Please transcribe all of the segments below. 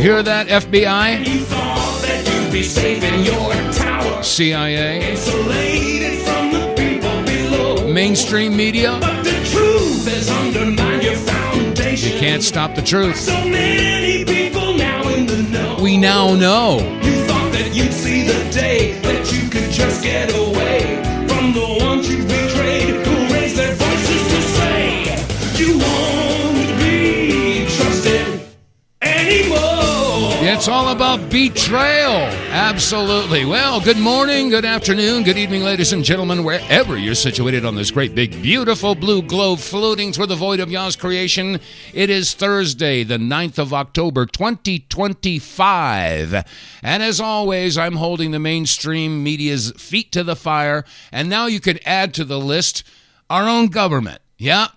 hear that, FBI? You thought that you'd be safe in your tower, CIA? isolated from the people below. Mainstream media? But the truth has undermined your foundation. You can't stop the truth. So many people now in the know. We now know. You thought that you'd see the day that you could just get away from the ones you betrayed, who raised their voices to say you won't be trusted anymore. It's all about betrayal. Absolutely. Well, good morning, good afternoon, good evening, ladies and gentlemen, wherever you're situated on this great, big, beautiful blue globe floating through the void of Yah's creation. It is Thursday, the 9th of October, 2025. And as always, I'm holding the mainstream media's feet to the fire. And now you can add to the list our own government. Yeah.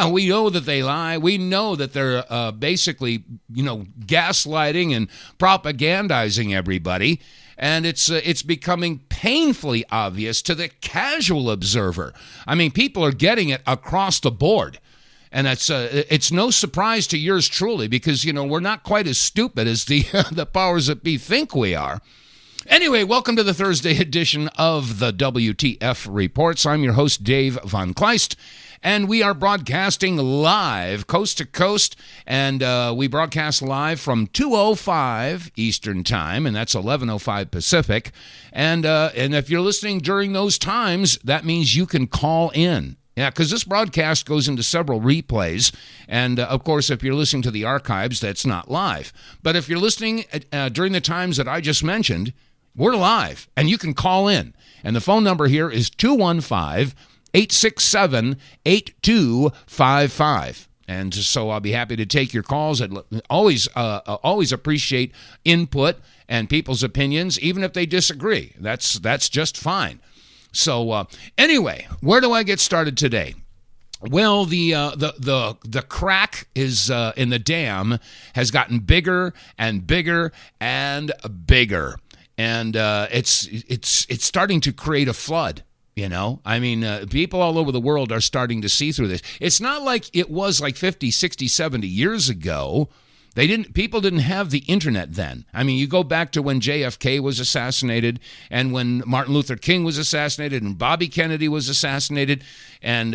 We know that they lie. We know that they're basically, gaslighting and propagandizing everybody. And it's becoming painfully obvious to the casual observer. I mean, people are getting it across the board. And it's no surprise to yours truly because, we're not quite as stupid as the powers that be think we are. Anyway, welcome to the Thursday edition of the WTF Reports. I'm your host, Dave vonKleist. And we are broadcasting live, coast to coast, and we broadcast live from 2:05 Eastern Time, and that's 11:05 Pacific. And if you're listening during those times, that means you can call in. Yeah, because this broadcast goes into several replays, and of course, if you're listening to the archives, that's not live. But if you're listening during the times that I just mentioned, we're live, and you can call in. And the phone number here is 215-867-8255. And so I'll be happy to take your calls. I always appreciate input and people's opinions, even if they disagree. That's just fine. So anyway, where do I get started today? Well, the crack is in the dam has gotten bigger and bigger and bigger, and it's starting to create a flood. I mean, people all over the world are starting to see through this. It's not like it was like 50, 60, 70 years ago. People didn't have the internet then. I mean, you go back to when JFK was assassinated and when Martin Luther King was assassinated and Bobby Kennedy was assassinated, and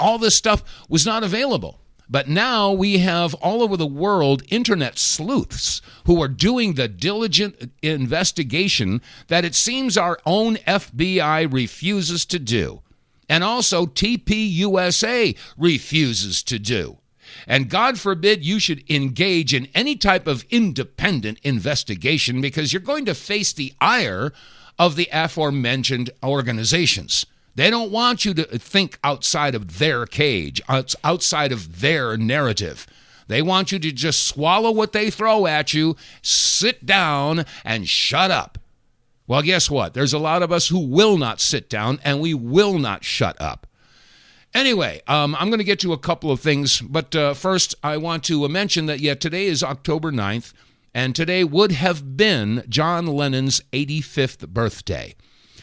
all this stuff was not available. But now we have all over the world internet sleuths who are doing the diligent investigation that it seems our own FBI refuses to do. And also TPUSA refuses to do. And God forbid you should engage in any type of independent investigation because you're going to face the ire of the aforementioned organizations. They don't want you to think outside of their cage, outside of their narrative. They want you to just swallow what they throw at you, sit down, and shut up. Well, guess what? There's a lot of us who will not sit down, and we will not shut up. Anyway, I'm going to get to a couple of things, but first I want to mention that, today is October 9th, and today would have been John Lennon's 85th birthday.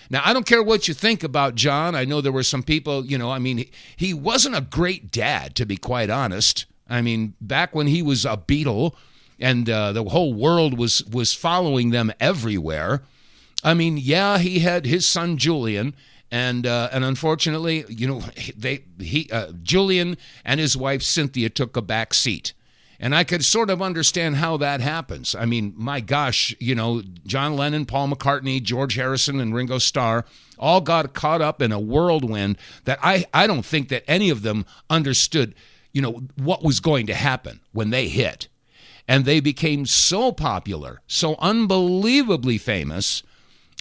Now, I don't care what you think about John. I know there were some people, he wasn't a great dad, to be quite honest. I mean, back when he was a Beatle and the whole world was following them everywhere. I mean, he had his son Julian, and unfortunately, Julian and his wife Cynthia took a back seat. And I could sort of understand how that happens. I mean, my gosh, John Lennon, Paul McCartney, George Harrison, and Ringo Starr all got caught up in a whirlwind that I don't think that any of them understood, what was going to happen when they hit. And they became so popular, so unbelievably famous.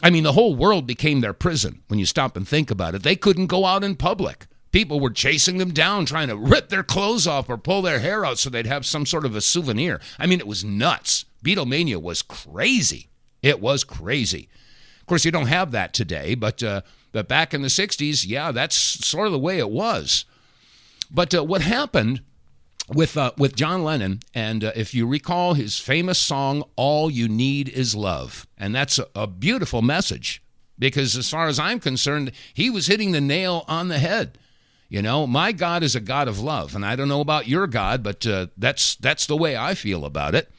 I mean, the whole world became their prison when you stop and think about it. They couldn't go out in public. People were chasing them down, trying to rip their clothes off or pull their hair out so they'd have some sort of a souvenir. I mean, it was nuts. Beatlemania was crazy. It was crazy. Of course, you don't have that today, but back in the 60s, that's sort of the way it was. But what happened with John Lennon, and if you recall his famous song, All You Need Is Love, and that's a beautiful message, because as far as I'm concerned, he was hitting the nail on the head. My God is a God of love, and I don't know about your God, but that's the way I feel about it.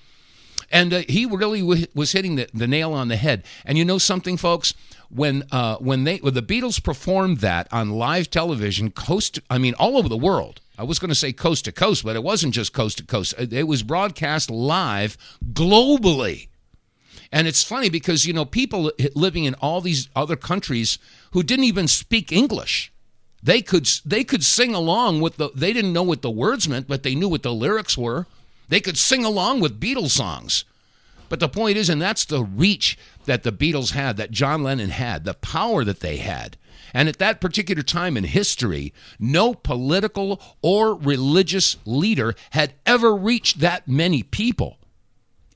And he really was hitting the nail on the head. And you know something, folks? When the Beatles performed that on live television, all over the world. I was going to say coast to coast, but it wasn't just coast to coast. It was broadcast live globally. And it's funny because, people living in all these other countries who didn't even speak English, they could sing along with they didn't know what the words meant, but they knew what the lyrics were. They could sing along with Beatles songs. But the point is, and that's the reach that the Beatles had, that John Lennon had, the power that they had. And at that particular time in history, no political or religious leader had ever reached that many people.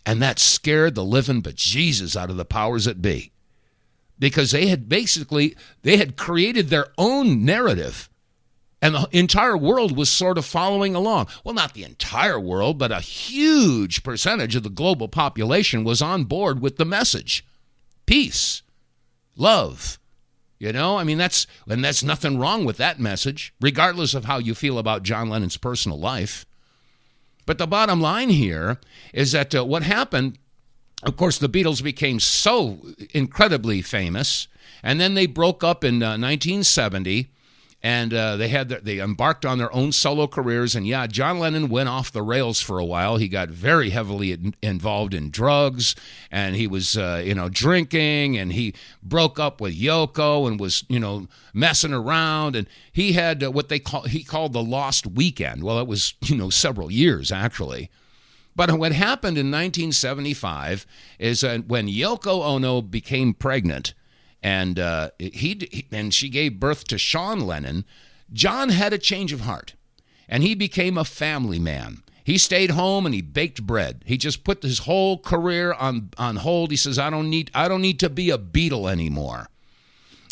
And that scared the living bejesus out of the powers that be. Because they had created their own narrative. And the entire world was sort of following along. Well, not the entire world, but a huge percentage of the global population was on board with the message. Peace, love. That's nothing wrong with that message, regardless of how you feel about John Lennon's personal life. But the bottom line here is that what happened, of course, the Beatles became so incredibly famous, and then they broke up in 1970. And they embarked on their own solo careers. And yeah, John Lennon went off the rails for a while. He got very heavily involved in drugs, and he was, drinking, and he broke up with Yoko and was, messing around. And he had he called the lost weekend. Well, it was, several years actually. But what happened in 1975 is when Yoko Ono became pregnant, and she gave birth to Sean Lennon, John had a change of heart, and he became a family man. He stayed home and he baked bread. He just put his whole career on hold. He says, I don't need to be a Beatle anymore.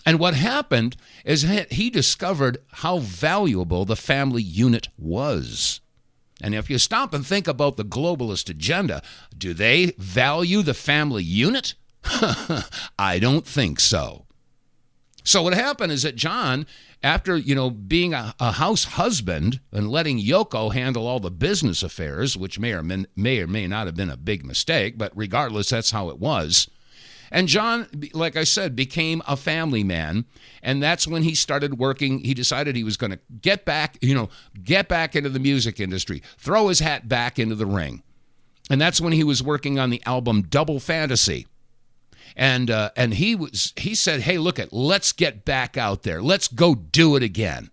And what happened is he discovered how valuable the family unit was. And if you stop and think about the globalist agenda, do they value the family unit? I don't think so. So what happened is that John, after, being a house husband and letting Yoko handle all the business affairs, which may or may not have been a big mistake, but regardless, that's how it was. And John, like I said, became a family man, and that's when he started working. He decided he was going to get back into the music industry, throw his hat back into the ring. And that's when he was working on the album Double Fantasy. And he said, hey, let's get back out there. Let's go do it again.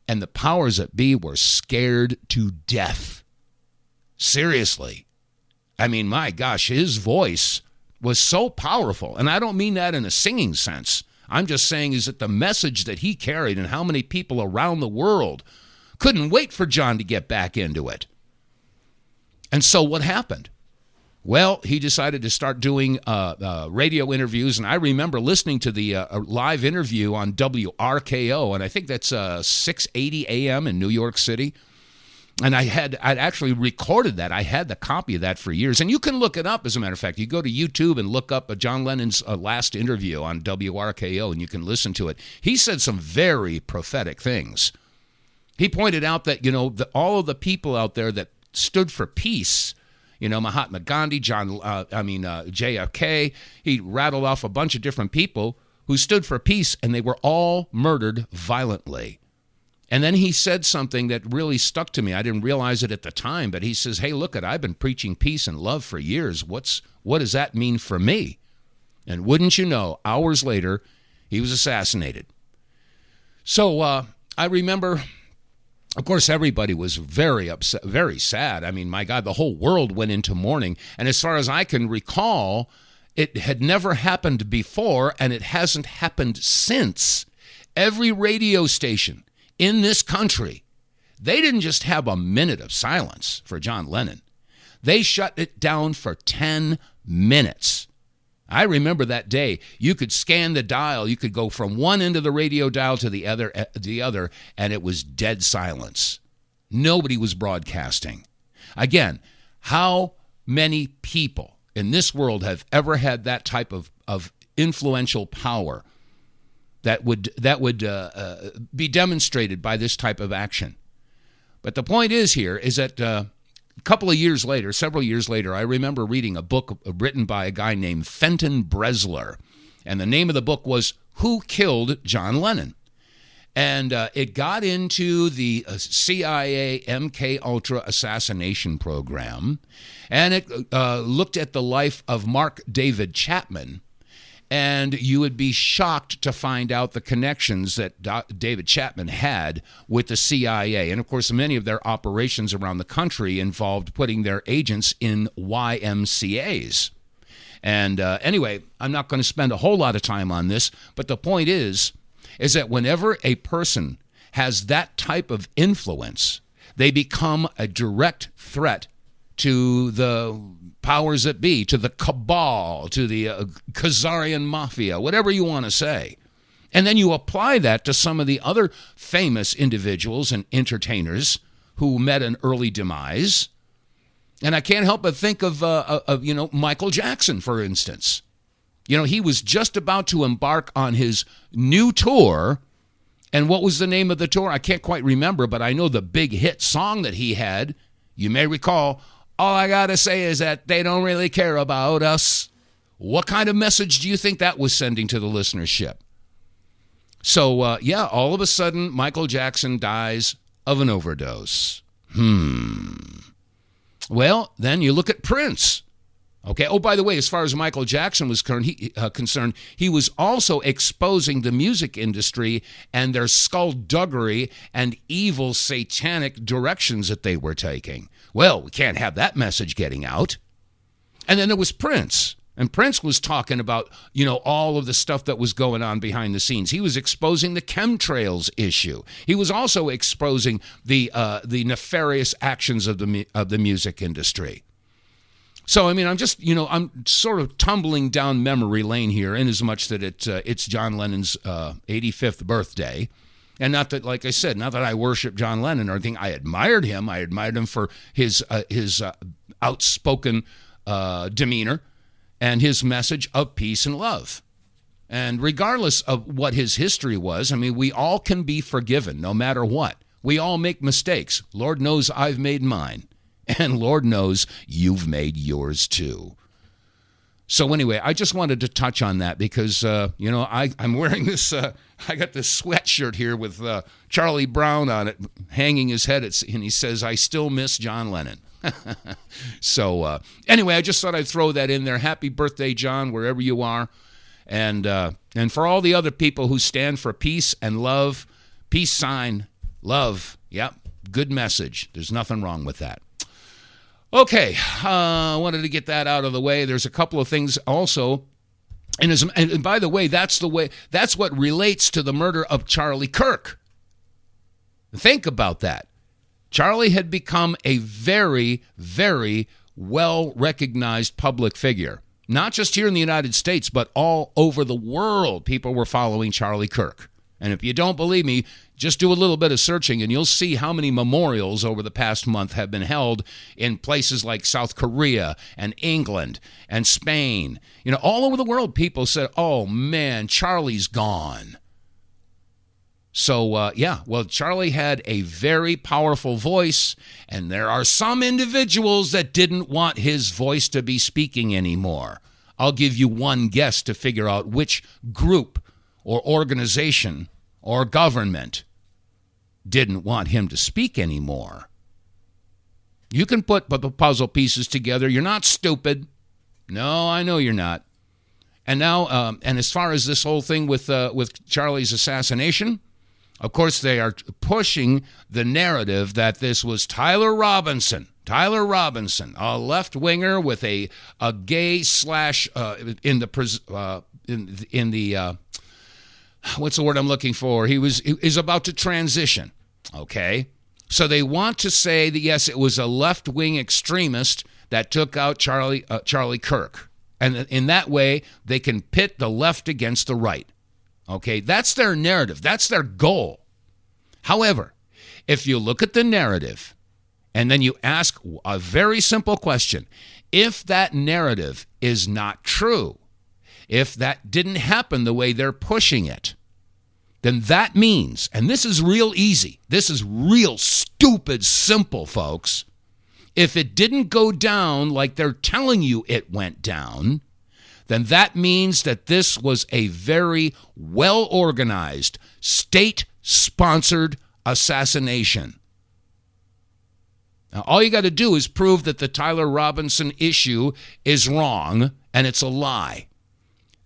And the powers that be were scared to death. Seriously. I mean, my gosh, his voice was so powerful. And I don't mean that in a singing sense. I'm just saying is that the message that he carried and how many people around the world couldn't wait for John to get back into it. And so what happened? Well, he decided to start doing radio interviews, and I remember listening to the live interview on WRKO, and I think that's 680 AM in New York City. And I'd actually recorded that. I had the copy of that for years. And you can look it up, as a matter of fact. You go to YouTube and look up John Lennon's last interview on WRKO, and you can listen to it. He said some very prophetic things. He pointed out that, all of the people out there that stood for peace, Mahatma Gandhi, JFK, he rattled off a bunch of different people who stood for peace, and they were all murdered violently. And then he said something that really stuck to me. I didn't realize it at the time, but he says, hey, I've been preaching peace and love for years. What does that mean for me? And wouldn't you know, hours later, he was assassinated. So I remember, of course, everybody was very upset, very sad. I mean, my God, the whole world went into mourning. And as far as I can recall, it had never happened before, and it hasn't happened since. Every radio station in this country, they didn't just have a minute of silence for John Lennon. They shut it down for 10 minutes. I remember that day. You could scan the dial. You could go from one end of the radio dial to the other, and it was dead silence. Nobody was broadcasting. Again, how many people in this world have ever had that type of influential power that would be demonstrated by this type of action. But the point is that several years later, I remember reading a book written by a guy named Fenton Bresler, and the name of the book was Who Killed John Lennon? And it got into the CIA MK Ultra assassination program, and it looked at the life of Mark David Chapman. And you would be shocked to find out the connections that David Chapman had with the CIA. And, of course, many of their operations around the country involved putting their agents in YMCAs. And anyway, I'm not going to spend a whole lot of time on this, but the point is that whenever a person has that type of influence, they become a direct threat to the powers that be, to the cabal, to the Khazarian mafia, whatever you want to say. And then you apply that to some of the other famous individuals and entertainers who met an early demise. And I can't help but think of Michael Jackson, for instance. He was just about to embark on his new tour. And what was the name of the tour? I can't quite remember, but I know the big hit song that he had. You may recall, all I got to say is that they don't really care about us. What kind of message do you think that was sending to the listenership? So, all of a sudden, Michael Jackson dies of an overdose. Well, then you look at Prince. Okay. Oh, by the way, as far as Michael Jackson was concerned, he was also exposing the music industry and their skullduggery and evil satanic directions that they were taking. Well, we can't have that message getting out. And then there was Prince. And Prince was talking about, all of the stuff that was going on behind the scenes. He was exposing the chemtrails issue. He was also exposing the nefarious actions of the music industry. So, I'm just, I'm sort of tumbling down memory lane here, in as much that it's John Lennon's 85th birthday. And not that, like I said, not that I worship John Lennon or anything. I admired him. I admired him for his outspoken demeanor and his message of peace and love. And regardless of what his history was, we all can be forgiven no matter what. We all make mistakes. Lord knows I've made mine. And Lord knows you've made yours too. So anyway, I just wanted to touch on that because, I'm wearing this, I got this sweatshirt here with Charlie Brown on it, hanging his head, and he says, I still miss John Lennon. So anyway, I just thought I'd throw that in there. Happy birthday, John, wherever you are. And for all the other people who stand for peace and love, peace sign, love. Yep, good message. There's nothing wrong with that. Okay, I wanted to get that out of the way. There's a couple of things also, and by the way, that's what relates to the murder of Charlie Kirk. Think about that. Charlie had become a very, very well-recognized public figure, not just here in the United States, but all over the world. People were following Charlie Kirk. And if you don't believe me, just do a little bit of searching and you'll see how many memorials over the past month have been held in places like South Korea and England and Spain. All over the world, people said, oh man, Charlie's gone. So, Charlie had a very powerful voice, and there are some individuals that didn't want his voice to be speaking anymore. I'll give you one guess to figure out which group or organization or government didn't want him to speak anymore. You can put the puzzle pieces together. You're not stupid. No, I know you're not. And now, and as far as this whole thing with Charlie's assassination, of course, they are pushing the narrative that this was Tyler Robinson, a left-winger with a gay slash in the what's the word I'm looking for? He is about to transition. Okay, so they want to say that yes, it was a left-wing extremist that took out Charlie Kirk, and in that way they can pit the left against the right. Okay, that's their narrative. That's their goal. However, if you look at the narrative and then you ask a very simple question, if that narrative is not true, if that didn't happen the way they're pushing it, then that means, and this is real easy, this is real stupid simple, folks. If it didn't go down like they're telling you it went down, then that means that this was a very well-organized, state-sponsored assassination. Now, all you got to do is prove that the Tyler Robinson issue is wrong and it's a lie.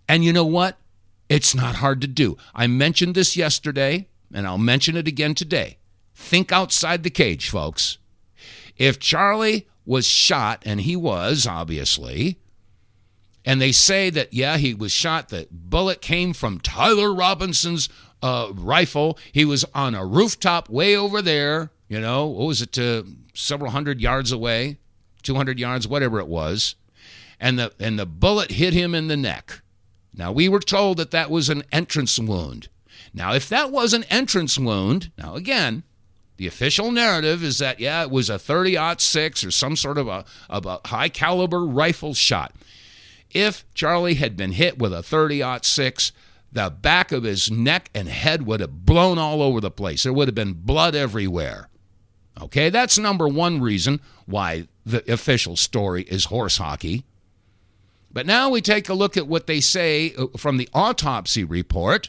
And you know what? It's not hard to do. I mentioned this yesterday, and I'll mention it again today. Think outside the cage, folks. If Charlie was shot, and he was, obviously, and they say that, yeah, he was shot, the bullet came from Tyler Robinson's rifle. He was on a rooftop way over there, what was it, several hundred yards away, 200 yards, whatever it was, and the bullet hit him in the neck. Now, we were told that that was an entrance wound. Now, if that was an entrance wound, now, again, the official narrative is that, yeah, it was a 30-06 or some sort of a high-caliber rifle shot. If Charlie had been hit with a 30-06, the back of his neck and head would have blown all over the place. There would have been blood everywhere. Okay, that's number one reason why the official story is horse hockey. But now we take a look at what they say from the autopsy report,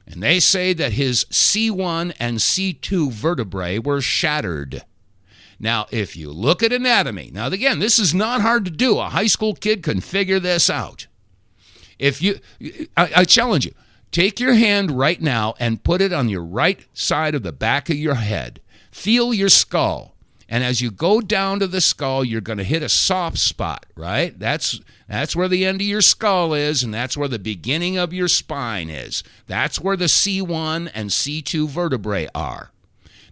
and they say that his C1 and C2 vertebrae were shattered. Now, if you look at anatomy, now again, this is not hard to do. A high school kid can figure this out. I challenge you, take your hand right now and put it on your right side of the back of your head. Feel your skull. And as you go down to the skull, you're going to hit a soft spot, right? That's where the end of your skull is, and that's where the beginning of your spine is. That's where the C1 and C2 vertebrae are.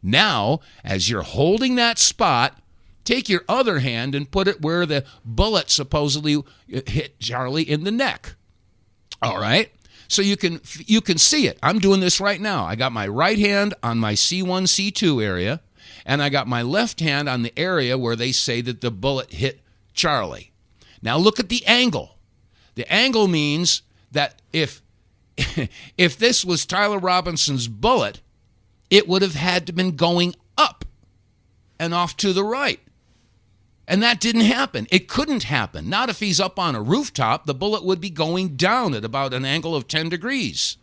Now, as you're holding that spot, take your other hand and put it where the bullet supposedly hit Charlie in the neck. All right? So you can see it. I'm doing this right now. I got my right hand on my C1, C2 area, and I got my left hand on the area where they say that the bullet hit Charlie. Now look at the angle. The angle means that if this was Tyler Robinson's bullet, it would have had to been going up and off to the right. And that didn't happen. It couldn't happen. Not if he's up on a rooftop. The bullet would be going down at about an angle of 10 degrees.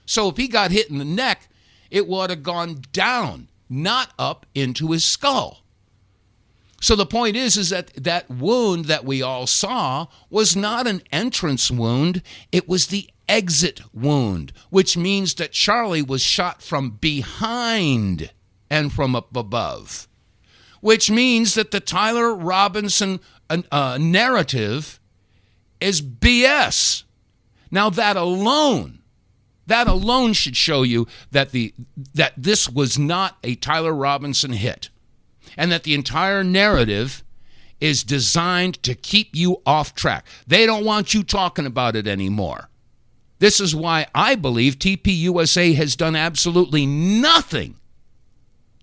So if he got hit in the neck, it would have gone down, not up into his skull. So the point is that wound that we all saw was not an entrance wound. It was the exit wound, which means that Charlie was shot from behind and from up above, which means that the Tyler Robinson narrative is BS. Now that alone should show you that this was not a Tyler Robinson hit, and that the entire narrative is designed to keep you off track. They don't want you talking about it anymore. This is why I believe TPUSA has done absolutely nothing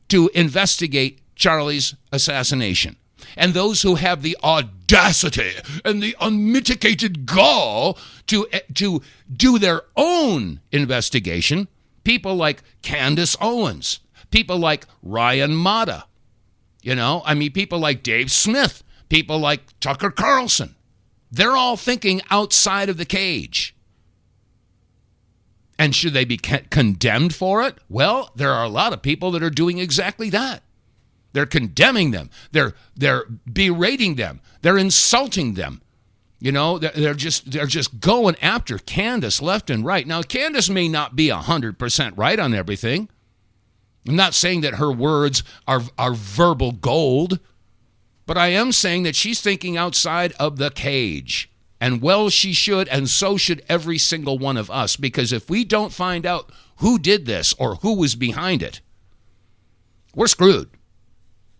to investigate Charlie's assassination. And those who have the audacity and the unmitigated gall to do their own investigation, people like Candace Owens, people like Ryan Mata, people like Dave Smith, people like Tucker Carlson, they're all thinking outside of the cage. And should they be condemned for it? Well, there are a lot of people that are doing exactly that. They're condemning them. They're berating them. They're insulting them. They're just going after Candace left and right. Now, Candace may not be 100% right on everything. I'm not saying that her words are verbal gold, but I am saying that she's thinking outside of the cage. And well, she should, and so should every single one of us, because if we don't find out who did this or who was behind it, we're screwed.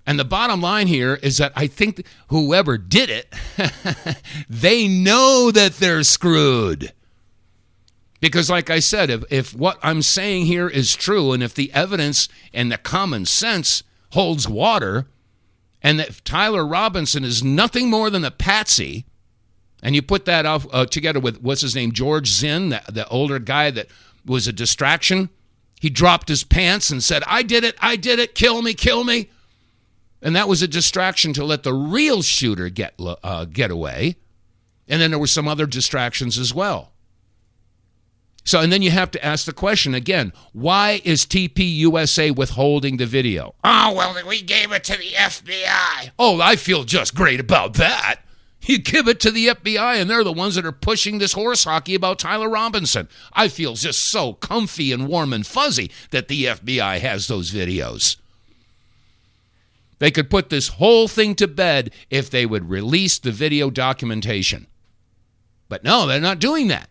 And the bottom line here is that I think whoever did it, they know that they're screwed. Because like I said, if what I'm saying here is true, and if the evidence and the common sense holds water, and that Tyler Robinson is nothing more than a patsy, and you put that off together with, what's his name, George Zinn, the older guy that was a distraction, He dropped his pants and said, I did it, kill me. And that was a distraction to let the real shooter get away. And then there were some other distractions as well. So, and then you have to ask the question again, why is TPUSA withholding the video? Oh, well, we gave it to the FBI. Oh, I feel just great about that. You give it to the FBI, and they're the ones that are pushing this horse hockey about Tyler Robinson. I feel just so comfy and warm and fuzzy that the FBI has those videos. They could put this whole thing to bed if they would release the video documentation. But no, they're not doing that.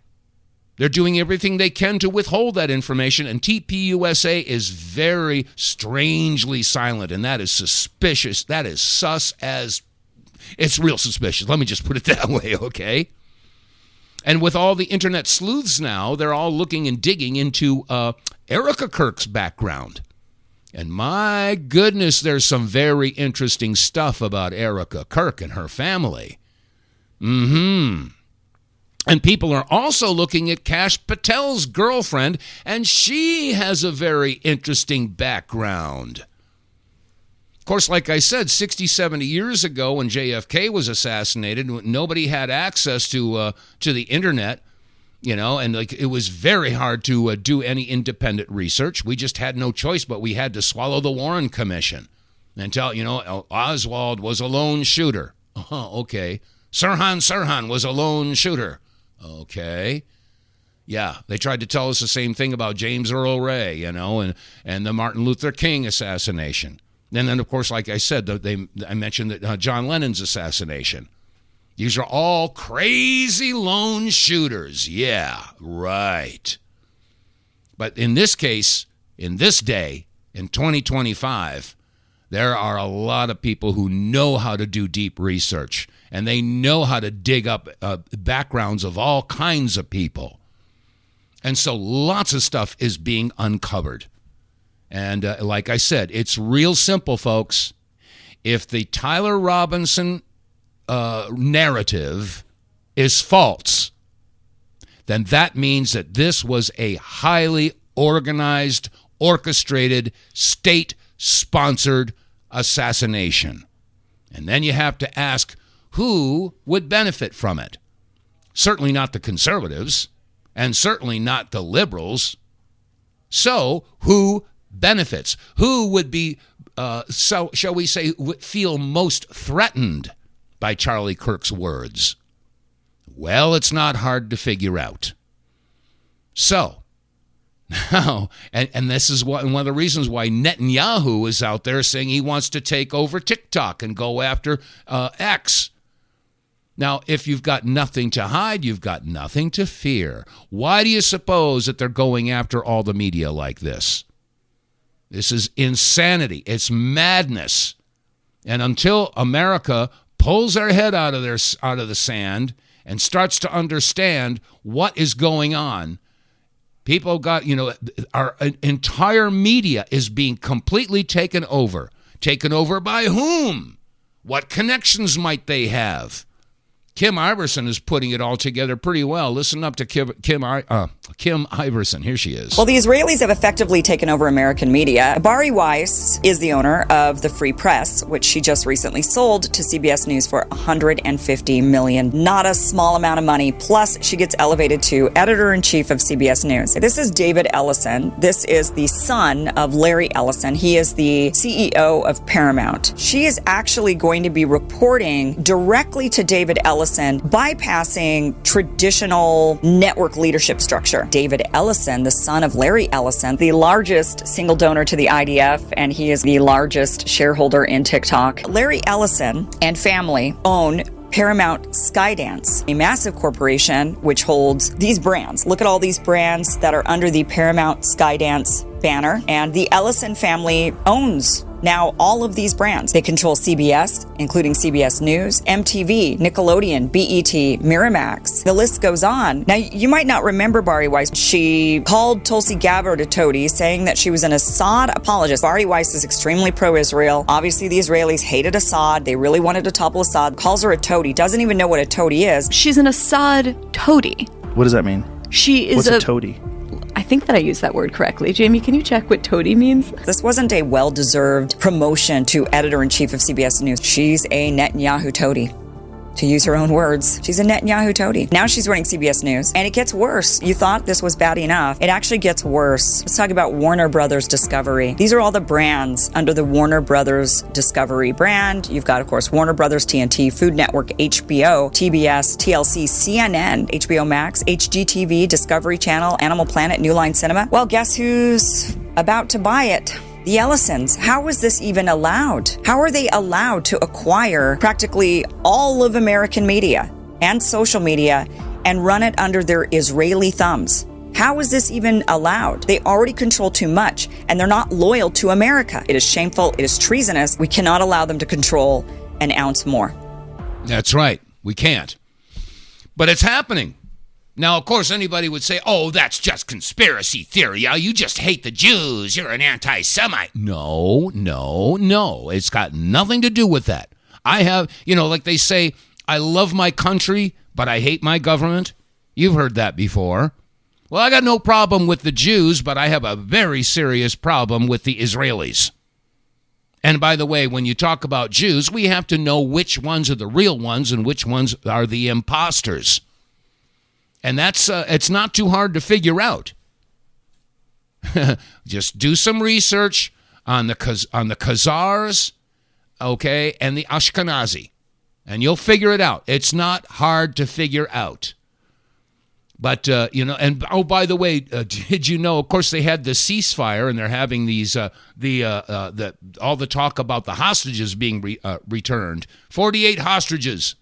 They're doing everything they can to withhold that information, and TPUSA is very strangely silent, and that is suspicious. That is sus as... It's real suspicious. Let me just put it that way, okay? And with all the internet sleuths now, they're all looking and digging into Erica Kirk's background. And my goodness, there's some very interesting stuff about Erica Kirk and her family. And people are also looking at Kash Patel's girlfriend, and she has a very interesting background. Of course, like I said, 60, 70 years ago when JFK was assassinated, nobody had access to the internet, and like it was very hard to do any independent research. We just had no choice, but we had to swallow the Warren Commission and tell, Oswald was a lone shooter. Okay. Sirhan was a lone shooter. Okay. Yeah, they tried to tell us the same thing about James Earl Ray, and the Martin Luther King assassination. And then, of course, like I said, I mentioned that John Lennon's assassination. These are all crazy lone shooters. Yeah, right. But in this case, in this day, in 2025, there are a lot of people who know how to do deep research, and they know how to dig up backgrounds of all kinds of people. And so lots of stuff is being uncovered. And like I said, it's real simple, folks. If the Tyler Robinson narrative is false, then that means that this was a highly organized, orchestrated, state-sponsored assassination. And then you have to ask, who would benefit from it? Certainly not the conservatives, and certainly not the liberals. So, who benefits? Who would be, shall we say, would feel most threatened by Charlie Kirk's words? Well, it's not hard to figure out. So, now, and this is one of the reasons why Netanyahu is out there saying he wants to take over TikTok and go after X. Now, if you've got nothing to hide, you've got nothing to fear. Why do you suppose that they're going after all the media like this? This is insanity. It's madness. And until America pulls their head out of the sand and starts to understand what is going on, people got, our entire media is being completely taken over. Taken over by whom? What connections might they have? Kim Iverson is putting it all together pretty well. Listen up to Kim Iverson. Here she is. Well, the Israelis have effectively taken over American media. Bari Weiss is the owner of the Free Press, which she just recently sold to CBS News for $150 million. Not a small amount of money. Plus, she gets elevated to editor-in-chief of CBS News. This is David Ellison. This is the son of Larry Ellison. He is the CEO of Paramount. She is actually going to be reporting directly to David Ellison, bypassing traditional network leadership structure. David Ellison, the son of Larry Ellison, the largest single donor to the IDF, and he is the largest shareholder in TikTok. Larry Ellison and family own Paramount Skydance, a massive corporation which holds these brands. Look at all these brands that are under the Paramount Skydance banner, and the Ellison family owns now all of these brands. They control CBS, including CBS News, MTV, Nickelodeon, BET, Miramax. The list goes on. Now, you might not remember Bari Weiss. She called Tulsi Gabbard a toady, saying that she was an Assad apologist. Bari Weiss is extremely pro-Israel. Obviously, the Israelis hated Assad. They really wanted to topple Assad. Calls her a toady. Doesn't even know what a toady is. She's an Assad toady. What does that mean? She is What's a toady? I think that I used that word correctly. Jamie, can you check what toady means? This wasn't a well-deserved promotion to editor-in-chief of CBS News. She's a Netanyahu toady. To use her own words, she's a Netanyahu toady. Now she's running CBS News, and it gets worse. You thought this was bad enough. It actually gets worse. Let's talk about Warner Brothers Discovery. These are all the brands under the Warner Brothers Discovery brand. You've got, of course, Warner Brothers, TNT, Food Network, HBO, TBS, TLC, CNN, HBO Max, HGTV, Discovery Channel, Animal Planet, New Line Cinema. Well, guess who's about to buy it? The Ellisons. How is this even allowed? How are they allowed to acquire practically all of American media and social media and run it under their Israeli thumbs? How is this even allowed? They already control too much, and they're not loyal to America. It is shameful. It is treasonous. We cannot allow them to control an ounce more. That's right. We can't. But it's happening. Now, of course, anybody would say, oh, that's just conspiracy theory. You just hate the Jews. You're an anti-Semite. No. It's got nothing to do with that. I have, like they say, I love my country, but I hate my government. You've heard that before. Well, I got no problem with the Jews, but I have a very serious problem with the Israelis. And by the way, when you talk about Jews, we have to know which ones are the real ones and which ones are the imposters. And that's it's not too hard to figure out. Just do some research on the Khazars, okay, and the Ashkenazi, and you'll figure it out. It's not hard to figure out. But and oh, by the way, did you know? Of course, they had the ceasefire, and they're having these all the talk about the hostages being returned. 48 hostages.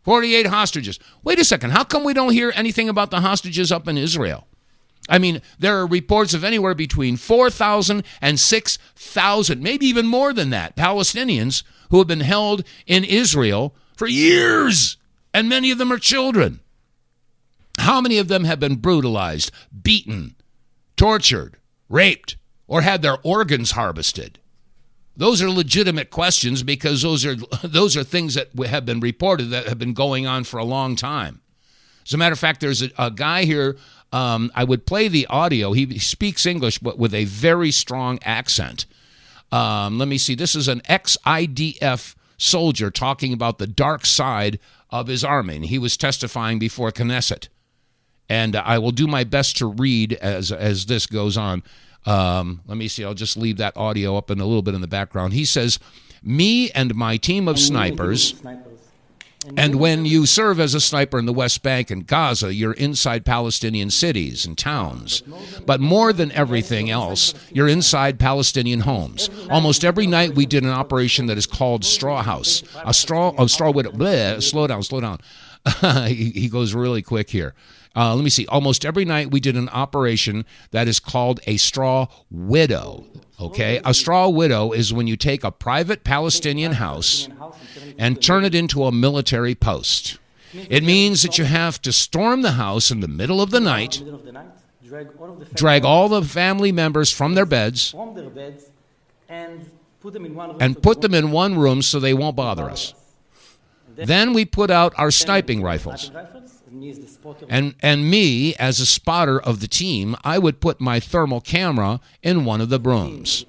48 hostages. Wait a second. How come we don't hear anything about the hostages up in Israel? I mean, there are reports of anywhere between 4,000 and 6,000, maybe even more than that, Palestinians who have been held in Israel for years, and many of them are children. How many of them have been brutalized, beaten, tortured, raped, or had their organs harvested? Those are legitimate questions because those are things that have been reported that have been going on for a long time. As a matter of fact, there's a guy here, I would play the audio. He speaks English, but with a very strong accent. Let me see. This is an ex-IDF soldier talking about the dark side of his army. And he was testifying before Knesset. And I will do my best to read as this goes on. Let me see. I'll just leave that audio up in a little bit in the background. He says, me and my team of snipers, and when you serve as a sniper in the West Bank and Gaza, you're inside Palestinian cities and towns. But more than everything else, you're inside Palestinian homes. Almost every night we did an operation that is called Straw House. A straw widow. Bleh, slow down. He goes really quick here. Let me see. Almost every night we did an operation that is called a straw widow. Okay? A straw widow is when you take a private Palestinian house and turn it into a military post. It means that you have to storm the house in the middle of the night, drag all the family members from their beds, and put them in one room so they won't bother us. Then we put out our sniping rifles. And me, as a spotter of the team, I would put my thermal camera in one of the rooms.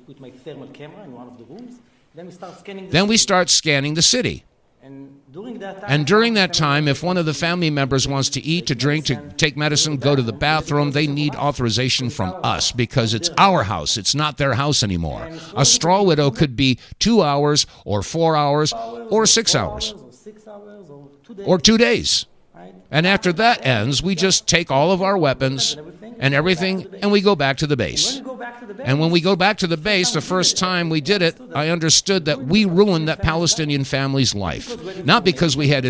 Then we start scanning the city. And during that time, if one of the family members wants to eat, to drink, to take medicine, go to the bathroom, they need authorization from us because it's our house. It's not their house anymore. A straw widow could be 2 hours or 4 hours or 6 hours or 2 days. And after that ends, we just take all of our weapons and everything, and we go back to the base. And when we go back to the base, the first time we did it, I understood that we ruined that Palestinian family's life. Not because we had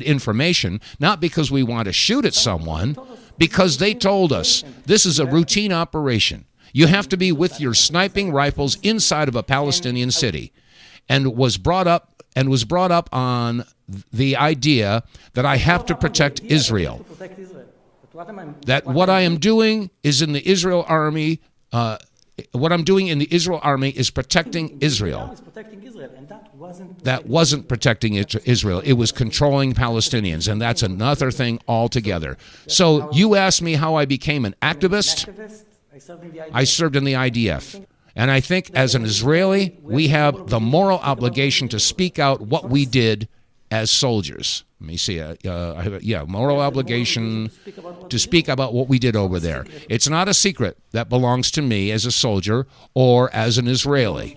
information, not because we want to shoot at someone, because they told us this is a routine operation. You have to be with your sniping rifles inside of a Palestinian city. And was brought up on the idea that I have to protect Israel. That what I am doing is in the Israel army, what I'm doing in the Israel army is protecting Israel. Israel, and that wasn't protecting Israel. It was controlling Palestinians, and that's another thing altogether. So you asked me how I became an activist. I served in the IDF. And I think as an Israeli, we have the moral obligation to speak out what we did as soldiers. Let me see. Moral obligation to speak about what we did over there. It's not a secret that belongs to me as a soldier or as an Israeli.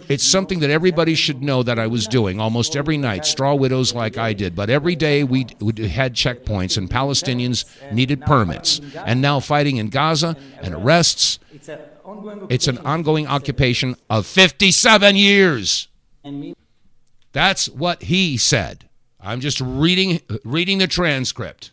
It's something that everybody should know that I was doing almost every night, straw widows like I did. But every day we had checkpoints and Palestinians needed permits. And now fighting in Gaza and arrests, it's an ongoing occupation of 57 years. That's what he said. I'm just reading the transcript.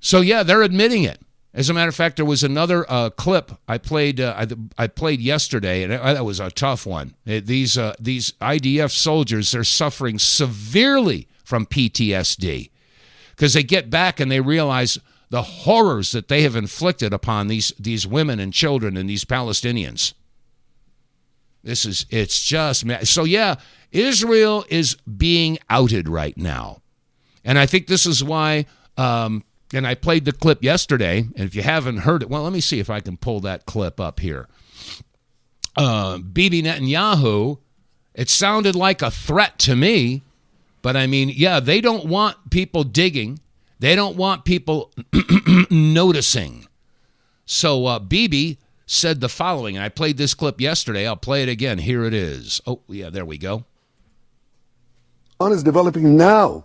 So yeah, they're admitting it. As a matter of fact, there was another clip I played yesterday, and that was a tough one. These IDF soldiers, they're suffering severely from PTSD because they get back and they realize the horrors that they have inflicted upon these women and children and these Palestinians. It's just so yeah. Israel is being outed right now, and I think this is why. And I played the clip yesterday, and if you haven't heard it, well, let me see if I can pull that clip up here. Bibi Netanyahu, it sounded like a threat to me, but I mean, yeah, they don't want people digging. They don't want people noticing. So Bibi said the following, and I played this clip yesterday. I'll play it again. Here it is. Oh, yeah, there we go. Iran is developing now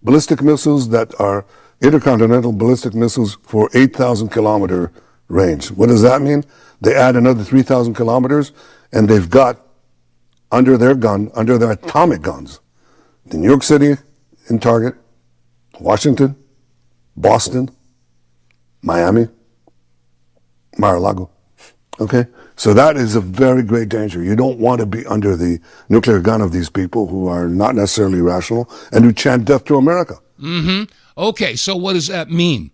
ballistic missiles that are intercontinental ballistic missiles for 8,000 kilometer range. What does that mean? They add another 3,000 kilometers, and they've got under their atomic guns, New York City in target, Washington, Boston, Miami, Mar-a-Lago. Okay? So that is a very great danger. You don't want to be under the nuclear gun of these people who are not necessarily rational and who chant death to America. Mm-hmm. Okay, so what does that mean?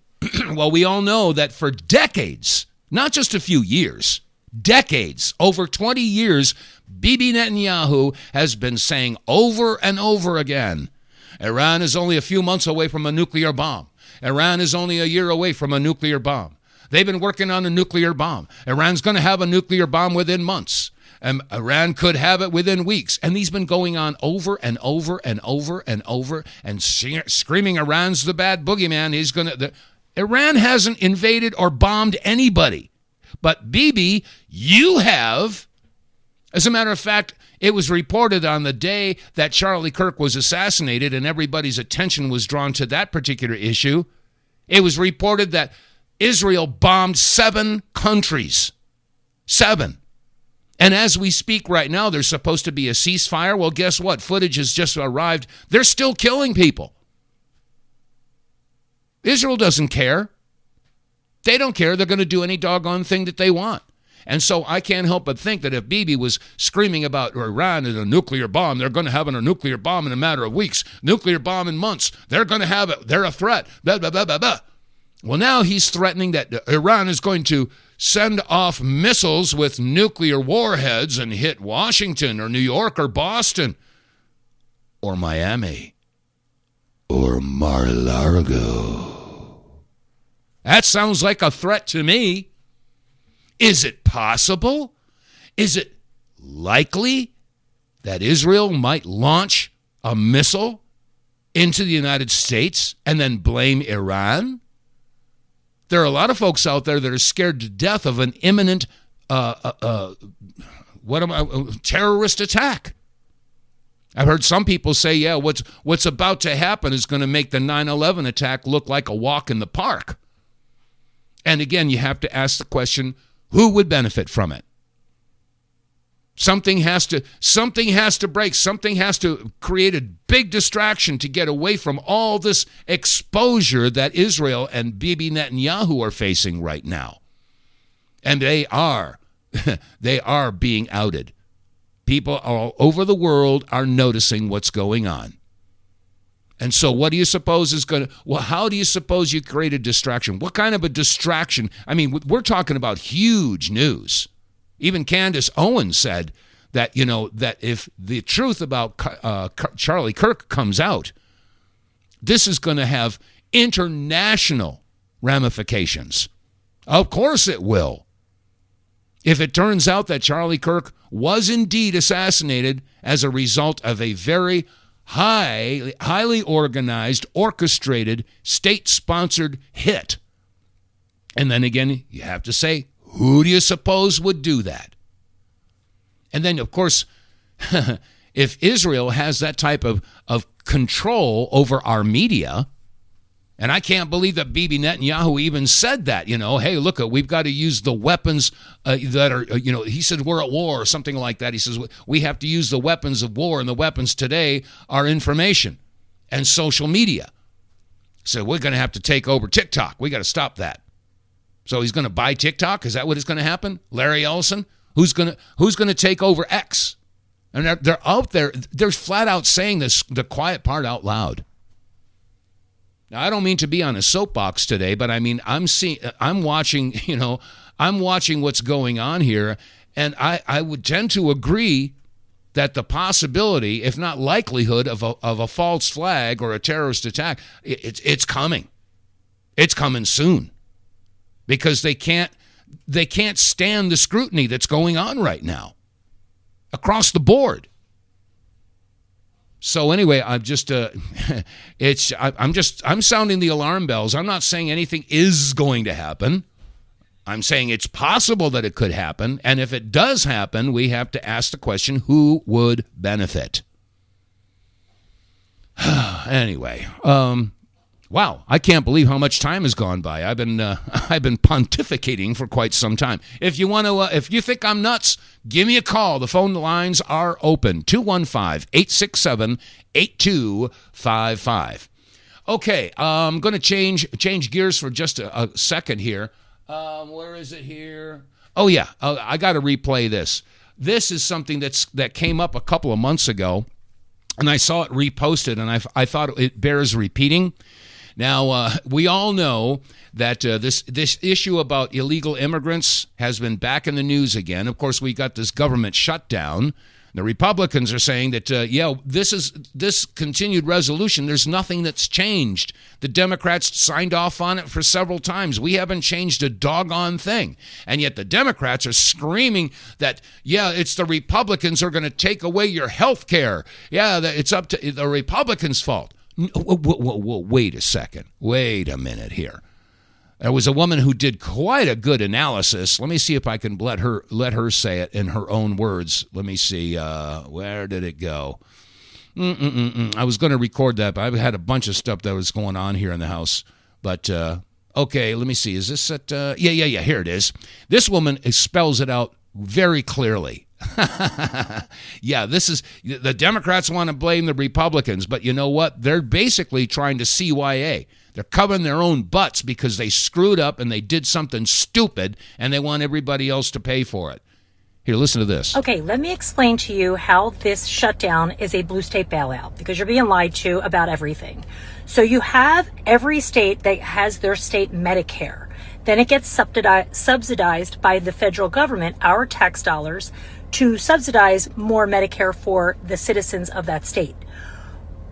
Well, we all know that for decades, not just a few years, decades, over 20 years, Bibi Netanyahu has been saying over and over again, Iran is only a few months away from a nuclear bomb. Iran is only a year away from a nuclear bomb. They've been working on a nuclear bomb. Iran's going to have a nuclear bomb within months. Iran could have it within weeks. And he's been going on over and over and over and over and screaming Iran's the bad boogeyman. Iran hasn't invaded or bombed anybody. But Bibi, you have. As a matter of fact, it was reported on the day that Charlie Kirk was assassinated and everybody's attention was drawn to that particular issue. It was reported that Israel bombed 7 countries. 7. And as we speak right now, there's supposed to be a ceasefire. Well, guess what? Footage has just arrived. They're still killing people. Israel doesn't care. They don't care. They're going to do any doggone thing that they want. And so I can't help but think that if Bibi was screaming about Iran and a nuclear bomb, they're going to have a nuclear bomb in a matter of weeks, nuclear bomb in months, they're going to have it, they're a threat, blah, blah, blah, blah, blah. Well, now he's threatening that Iran is going to send off missiles with nuclear warheads and hit Washington or New York or Boston or Miami or Mar-a-Lago. That sounds like a threat to me. Is it possible? Is it likely that Israel might launch a missile into the United States and then blame Iran? There are a lot of folks out there that are scared to death of an imminent terrorist attack. I've heard some people say, yeah, what's about to happen is going to make the 9/11 attack look like a walk in the park. And again, you have to ask the question, who would benefit from it? Something has to break. Something has to create a big distraction to get away from all this exposure that Israel and Bibi Netanyahu are facing right now. And they are being outed. People all over the world are noticing what's going on. And so what do you suppose is going to, well, how do you suppose you create a distraction? What kind of a distraction? I mean, we're talking about huge news. Even Candace Owens said that, that if the truth about Charlie Kirk comes out, this is going to have international ramifications. Of course it will. If it turns out that Charlie Kirk was indeed assassinated as a result of a very highly organized, orchestrated, state-sponsored hit. And then again, you have to say, who do you suppose would do that? And then, of course, if Israel has that type of control over our media, and I can't believe that Bibi Netanyahu even said that, hey, look, we've got to use the weapons that are, he said we're at war or something like that. He says we have to use the weapons of war, and the weapons today are information and social media. So we're going to have to take over TikTok. We got to stop that. So he's going to buy TikTok? Is that what is going to happen? Larry Ellison? Who's going to take over X? And they're out there. They're flat out saying this, the quiet part out loud. Now, I don't mean to be on a soapbox today, but I mean, I'm watching what's going on here, and I would tend to agree that the possibility, if not likelihood, of a false flag or a terrorist attack, it's coming. It's coming soon, because they can't stand the scrutiny that's going on right now across the board. So anyway, I'm sounding the alarm bells. I'm not saying anything is going to happen. I'm saying it's possible that it could happen. And if it does happen, we have to ask the question, who would benefit? Anyway, wow, I can't believe how much time has gone by. I've been pontificating for quite some time. If you want to, if you think I'm nuts, give me a call. The phone lines are open. 215-867-8255. Okay, I'm going to change gears for just a second here. Where is it here? Oh yeah, I got to replay this. This is something that came up a couple of months ago, and I saw it reposted, and I thought it bears repeating. Now, we all know that this issue about illegal immigrants has been back in the news again. Of course, we got this government shutdown. The Republicans are saying that, this continued resolution, there's nothing that's changed. The Democrats signed off on it for several times. We haven't changed a doggone thing. And yet the Democrats are screaming that, it's the Republicans who are going to take away your health care. Yeah, it's up to the Republicans' fault. Wait a second. Wait a minute here. There was a woman who did quite a good analysis. Let me see if I can let her say it in her own words. Let me see. Where did it go? I was going to record that, but I had a bunch of stuff that was going on here in the house. But, okay, let me see. Is this at... Yeah, here it is. This woman spells it out very clearly. Yeah, this is... The Democrats want to blame the Republicans, but you know what? They're basically trying to CYA. They're covering their own butts because they screwed up and they did something stupid, and they want everybody else to pay for it. Here, listen to this. Okay, let me explain to you how this shutdown is a blue state bailout, because you're being lied to about everything. So you have every state that has their state Medicare. Then it gets subsidized by the federal government, our tax dollars, to subsidize more Medicare for the citizens of that state.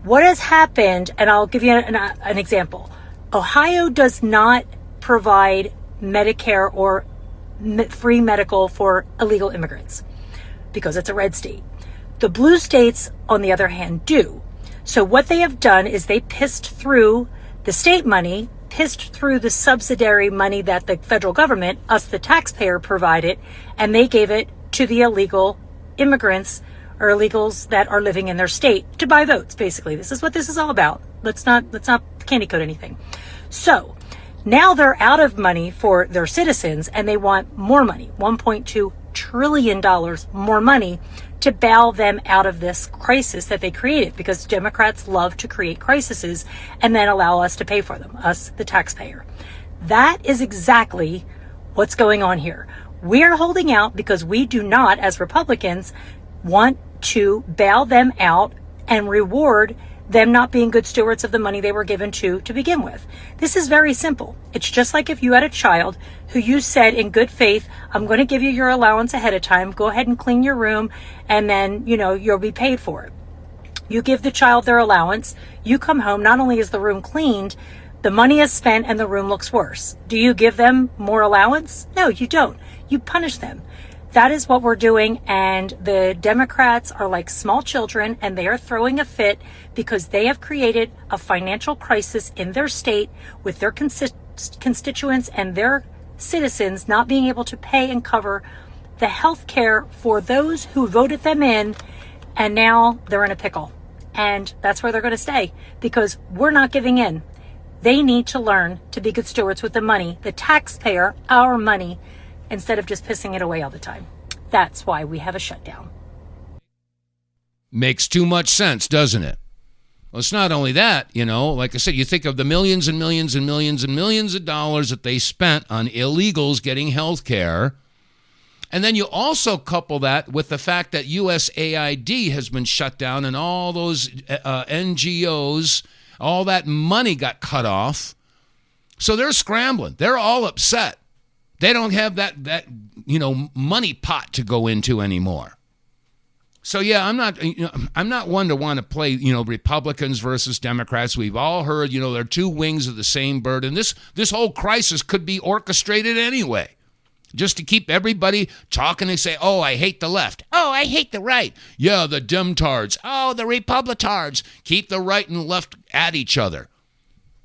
What has happened, and I'll give you an example. Ohio does not provide Medicare or free medical for illegal immigrants because it's a red state. The blue states, on the other hand, do. So what they have done is they pissed through the state money, pissed through the subsidiary money that the federal government, us the taxpayer, provided, and they gave it to the illegal immigrants or illegals that are living in their state to buy votes, basically. This is what this is all about. Let's not candy coat anything. So now they're out of money for their citizens, and they want more money, $1.2 trillion more money to bail them out of this crisis that they created, because Democrats love to create crises and then allow us to pay for them, us, the taxpayer. That is exactly what's going on here. We're holding out because we do not, as Republicans, want to bail them out and reward them not being good stewards of the money they were given to begin with. This is very simple. It's just like if you had a child who you said in good faith, I'm going to give you your allowance ahead of time, go ahead and clean your room, and then, you'll be paid for it. You give the child their allowance, you come home, not only is the room cleaned, the money is spent and the room looks worse. Do you give them more allowance? No, you don't. You punish them. That is what we're doing, and the Democrats are like small children, and they are throwing a fit because they have created a financial crisis in their state with their constituents and their citizens not being able to pay and cover the health care for those who voted them in, and now they're in a pickle. And that's where they're going to stay because we're not giving in. They need to learn to be good stewards with the money, the taxpayer, our money, instead of just pissing it away all the time. That's why we have a shutdown. Makes too much sense, doesn't it? Well, it's not only that, like I said, you think of the millions and millions and millions and millions of dollars that they spent on illegals getting health care. And then you also couple that with the fact that USAID has been shut down and all those NGOs, all that money got cut off. So they're scrambling. They're all upset. They don't have that money pot to go into anymore. So yeah, I'm not one to want to play Republicans versus Democrats. We've all heard they're two wings of the same bird, and this whole crisis could be orchestrated anyway, just to keep everybody talking and say, oh, I hate the left. Oh, I hate the right. Yeah, the Demtards. Oh, the Republitards. Keep the right and left at each other.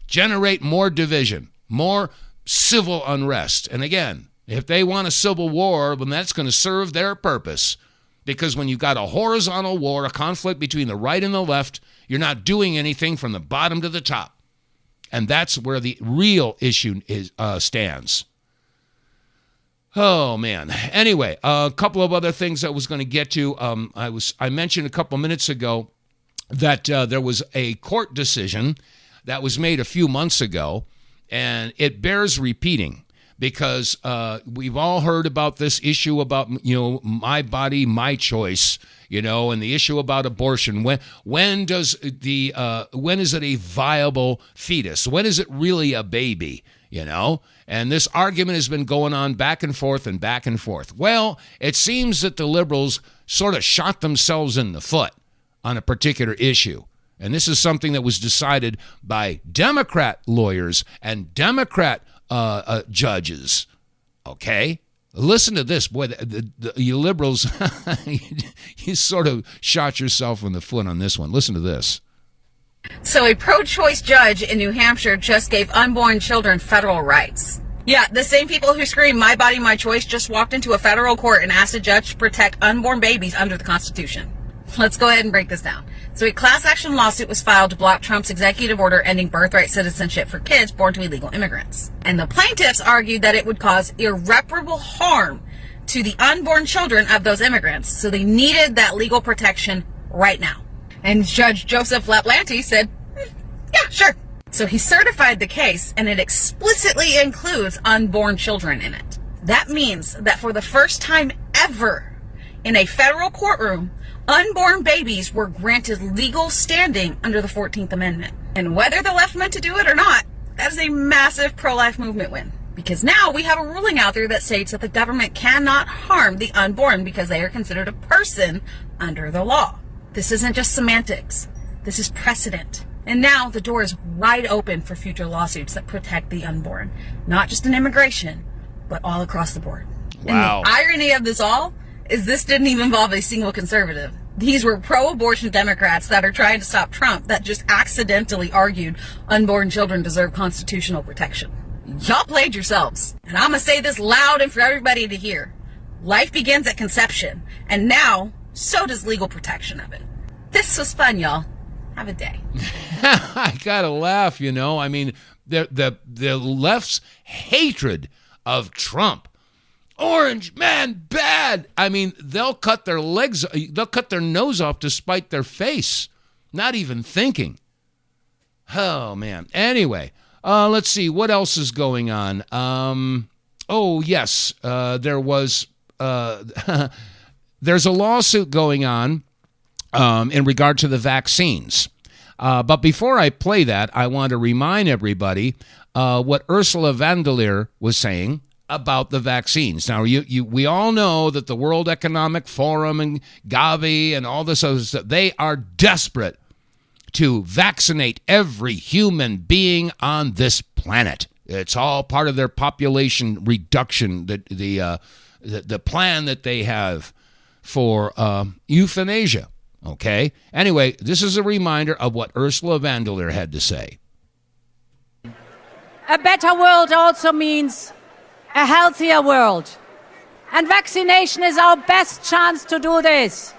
Generate more division, more civil unrest. And again, if they want a civil war, then that's going to serve their purpose. Because when you've got a horizontal war, a conflict between the right and the left, you're not doing anything from the bottom to the top. And that's where the real issue stands. Oh, man. Anyway, a couple of other things I was going to get to. I mentioned a couple minutes ago that there was a court decision that was made a few months ago, and it bears repeating because we've all heard about this issue about, my body, my choice, and the issue about abortion. When is it a viable fetus? When is it really a baby, And this argument has been going on back and forth and back and forth. Well, it seems that the liberals sort of shot themselves in the foot on a particular issue. And this is something that was decided by Democrat lawyers and Democrat judges. Okay? Listen to this. Boy, you liberals, you sort of shot yourself in the foot on this one. Listen to this. So a pro-choice judge in New Hampshire just gave unborn children federal rights. Yeah, the same people who scream, my body, my choice, just walked into a federal court and asked a judge to protect unborn babies under the Constitution. Let's go ahead and break this down. So a class action lawsuit was filed to block Trump's executive order ending birthright citizenship for kids born to illegal immigrants. And the plaintiffs argued that it would cause irreparable harm to the unborn children of those immigrants. So they needed that legal protection right now. And Judge Joseph LaPlante said, yeah, sure. So he certified the case, and it explicitly includes unborn children in it. That means that for the first time ever in a federal courtroom, unborn babies were granted legal standing under the 14th Amendment. And whether the left meant to do it or not, that is a massive pro-life movement win. Because now we have a ruling out there that states that the government cannot harm the unborn because they are considered a person under the law. This isn't just semantics. This is precedent. And now the door is wide open for future lawsuits that protect the unborn. Not just in immigration, but all across the board. Wow. And the irony of this all is this didn't even involve a single conservative. These were pro-abortion Democrats that are trying to stop Trump that just accidentally argued unborn children deserve constitutional protection. Y'all played yourselves. And I'm going to say this loud and for everybody to hear. Life begins at conception. And now, so does legal protection of it. This was fun, y'all. Have a day. I gotta laugh, I mean, the left's hatred of Trump. Orange, man, bad. I mean, they'll cut their nose off to spite their face. Not even thinking. Oh, man. Anyway, let's see. What else is going on? There was... there's a lawsuit going on in regard to the vaccines. But before I play that, I want to remind everybody what Ursula von der Leyen was saying about the vaccines. Now, we all know that the World Economic Forum and Gavi and all this other stuff, they are desperate to vaccinate every human being on this planet. It's all part of their population reduction, the plan that they have for euthanasia. Okay? Anyway, this is a reminder of what Ursula von der Leyen had to say. A better world also means a healthier world. And vaccination is our best chance to do this.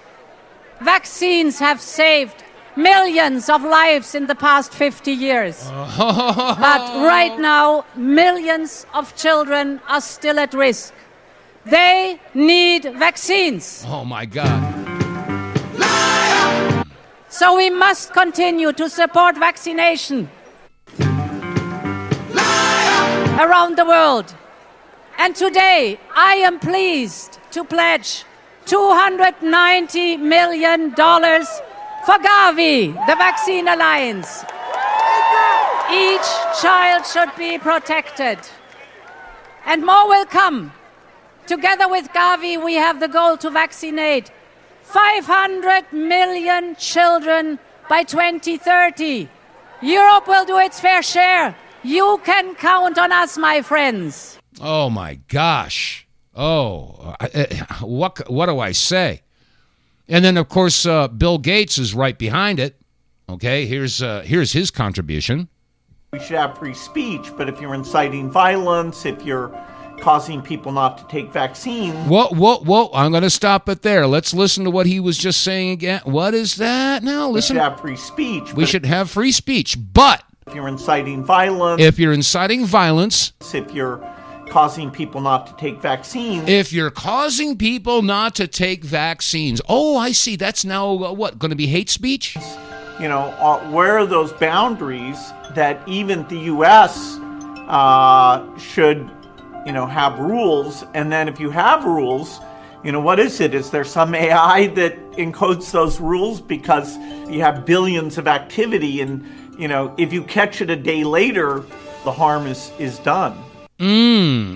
Vaccines have saved millions of lives in the past 50 years. But right now, millions of children are still at risk. They need vaccines. Oh, my God. So we must continue to support vaccination around the world. And today, I am pleased to pledge $290 million for Gavi, the Vaccine Alliance. Each child should be protected. And more will come. Together with Gavi, we have the goal to vaccinate 500 million children by 2030. Europe will do its fair share. You can count on us, my friends. Oh, my gosh. Oh, what do I say? And then, of course, Bill Gates is right behind it. Okay, here's his contribution. We should have free speech, but if you're inciting violence, if you're causing people not to take vaccines... Whoa, I'm going to stop it there. Let's listen to what he was just saying again. What is that? Now, listen. We should have free speech. We should have free speech, but... If you're inciting violence... If you're inciting violence... If you're causing people not to take vaccines... If you're causing people not to take vaccines... Oh, I see. That's now, what, going to be hate speech? You know, where are those boundaries that even the U.S. Should, you know, have rules? And then if you have rules, you know, what is it? Is there some AI that encodes those rules? Because you have billions of activity and, you know, if you catch it a day later, the harm is done.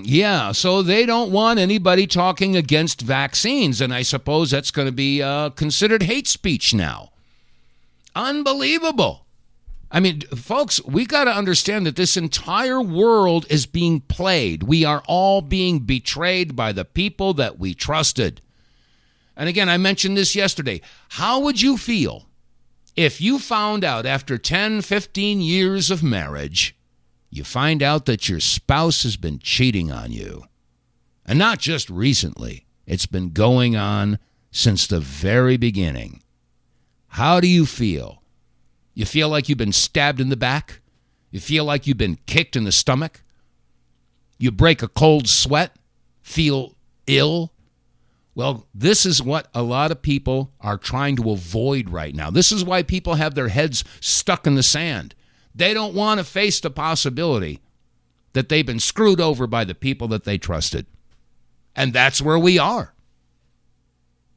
Yeah, so they don't want anybody talking against vaccines, and I suppose that's going to be considered hate speech now. Unbelievable. I mean, folks, we got to understand that this entire world is being played. We are all being betrayed by the people that we trusted. And again, I mentioned this yesterday. How would you feel if you found out after 10, 15 years of marriage, you find out that your spouse has been cheating on you? And not just recently. It's been going on since the very beginning. How do you feel? You feel like you've been stabbed in the back? You feel like you've been kicked in the stomach? You break a cold sweat? Feel ill? Well, this is what a lot of people are trying to avoid right now. This is why people have their heads stuck in the sand. They don't want to face the possibility that they've been screwed over by the people that they trusted. And that's where we are.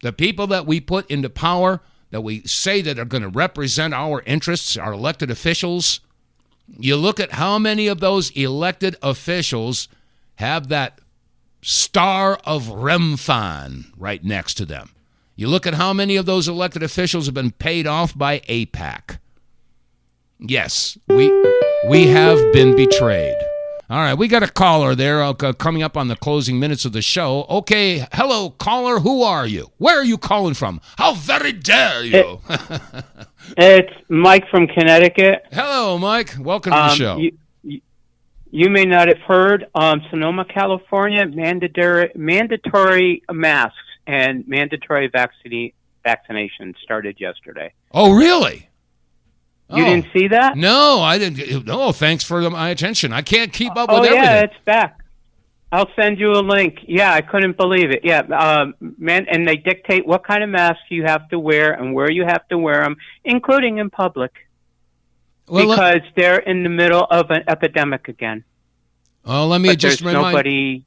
The people that we put into power, that we say that are going to represent our interests, our elected officials, you look at how many of those elected officials have that star of Remphan right next to them. You look at how many of those elected officials have been paid off by AIPAC. Yes, we have been betrayed. All right, we got a caller there coming up on the closing minutes of the show. Okay, hello, caller. Who are you? Where are you calling from? How very dare you? It's Mike from Connecticut. Hello, Mike. Welcome to the show. You may not have heard, Sonoma, California, mandatory masks and mandatory vaccination started yesterday. Oh, really? You didn't see that? No, I didn't. No, thanks for my attention. I can't keep up with everything. Oh, yeah, it's back. I'll send you a link. Yeah, I couldn't believe it. Yeah, and they dictate what kind of masks you have to wear and where you have to wear them, including in public. Well, because they're in the middle of an epidemic again. Oh, let me just remind. I'm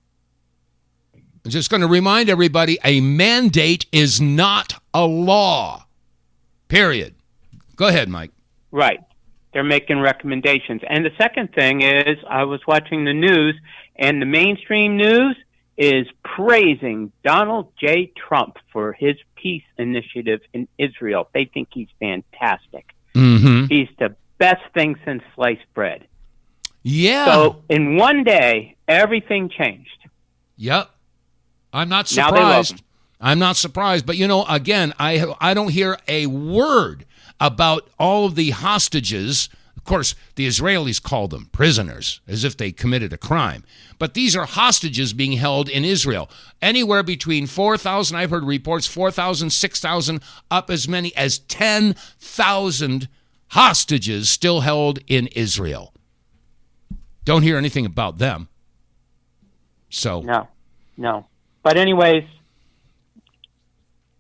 just going to remind everybody: a mandate is not a law. Period. Go ahead, Mike. Right. They're making recommendations. And the second thing is, I was watching the news, and the mainstream news is praising Donald J. Trump for his peace initiative in Israel. They think he's fantastic. Mm-hmm. He's the best thing since sliced bread. Yeah. So in one day, everything changed. Yep. I'm not Now they love surprised. him. I'm not surprised. But, again, I don't hear a word about all of the hostages. Of course, the Israelis call them prisoners, as if they committed a crime. But these are hostages being held in Israel. Anywhere between 4,000, I've heard reports, 4,000, 6,000, up as many as 10,000 hostages still held in Israel. Don't hear anything about them. So No. But anyways,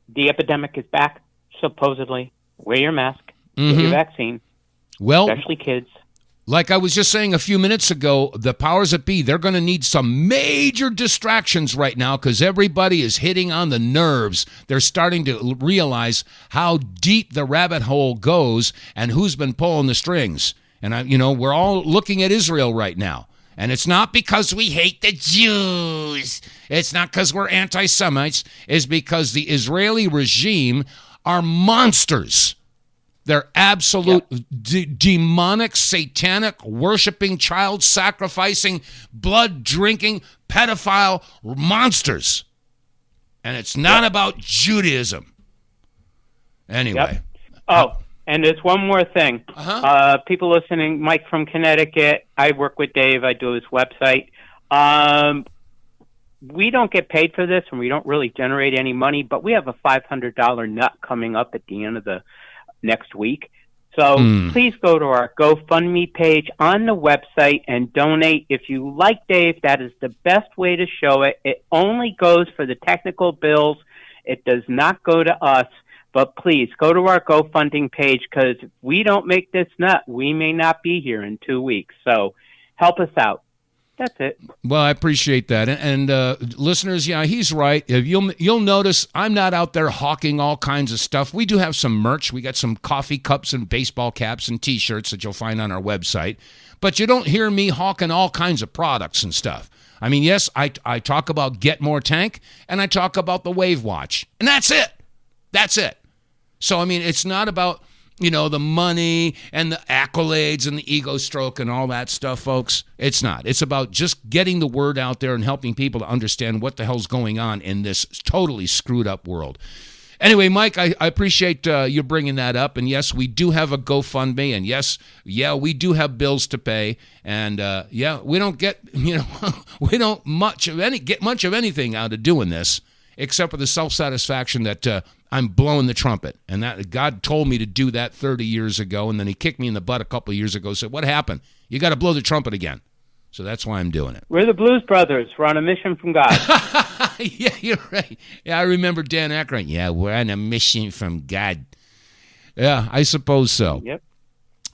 the epidemic is back, supposedly. Wear your mask. Get your vaccine. Well, especially kids. Like I was just saying a few minutes ago, the powers that be, they're going to need some major distractions right now because everybody is hitting on the nerves. They're starting to realize how deep the rabbit hole goes and who's been pulling the strings. And, we're all looking at Israel right now. And it's not because we hate the Jews. It's not because we're anti-Semites. It's because the Israeli regime are monsters. They're absolute demonic, satanic, worshiping, child-sacrificing, blood-drinking, pedophile monsters. And it's not about Judaism. Anyway. Oh, and there's one more thing. People listening, Mike from Connecticut, I work with Dave, I do his website. We don't get paid for this, and we don't really generate any money, but we have a $500 nut coming up at the end of the next week. So please go to our GoFundMe page on the website and donate. If you like Dave, that is the best way to show it. It only goes for the technical bills. It does not go to us. But please go to our GoFundMe page because if we don't make this nut, we may not be here in 2 weeks. So help us out. That's it. Well, I appreciate that. And listeners, yeah, he's right. You'll notice I'm not out there hawking all kinds of stuff. We do have some merch. We got some coffee cups and baseball caps and T-shirts that you'll find on our website. But you don't hear me hawking all kinds of products and stuff. I mean, yes, I talk about Get More Tank, and I talk about the Wave Watch. And that's it. That's it. So, I mean, it's not about, the money and the accolades and the ego stroke and all that stuff, folks. It's not. It's about just getting the word out there and helping people to understand what the hell's going on in this totally screwed up world. Anyway, Mike, I appreciate you bringing that up. And yes, we do have a GoFundMe. And yes, we do have bills to pay. And we don't get, we don't get much of anything out of doing this, except for the self-satisfaction that I'm blowing the trumpet. And that God told me to do that 30 years ago, and then he kicked me in the butt a couple of years ago, said, what happened? You got to blow the trumpet again. So that's why I'm doing it. We're the Blues Brothers. We're on a mission from God. Yeah, you're right. Yeah, I remember Dan Aykroyd. Yeah, we're on a mission from God. Yeah, I suppose so. Yep.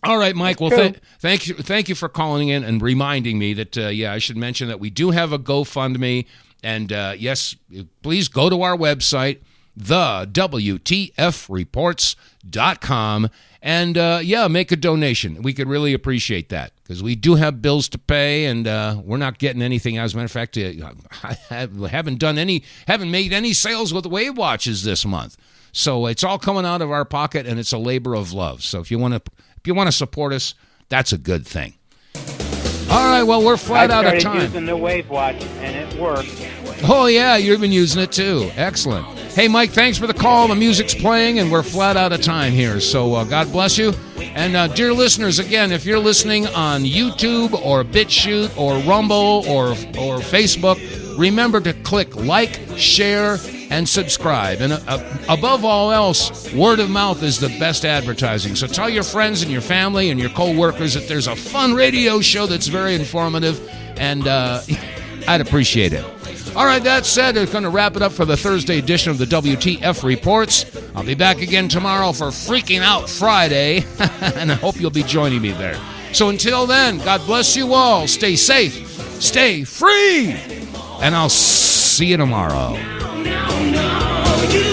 All right, Mike. Well, thank you for calling in and reminding me that, I should mention that we do have a GoFundMe. And, yes, please go to our website, TheWTFReports.com, and, make a donation. We could really appreciate that because we do have bills to pay, and we're not getting anything. As a matter of fact, I haven't made any sales with Wave Watches this month. So it's all coming out of our pocket, and it's a labor of love. So if you want to support us, that's a good thing. All right, well, we're flat out of time. I started using the Wave Watch, and it worked. Oh, yeah, you've been using it, too. Excellent. Hey, Mike, thanks for the call. The music's playing, and we're flat out of time here. So God bless you. And, dear listeners, again, if you're listening on YouTube or BitChute or Rumble or Facebook, remember to click like, share, and subscribe. And above all else, word of mouth is the best advertising. So tell your friends and your family and your co-workers that there's a fun radio show that's very informative, and I'd appreciate it. All right, that said, it's going to wrap it up for the Thursday edition of the WTF Reports. I'll be back again tomorrow for Freaking Out Friday, and I hope you'll be joining me there. So until then, God bless you all. Stay safe, stay free, and I'll see you tomorrow. No, you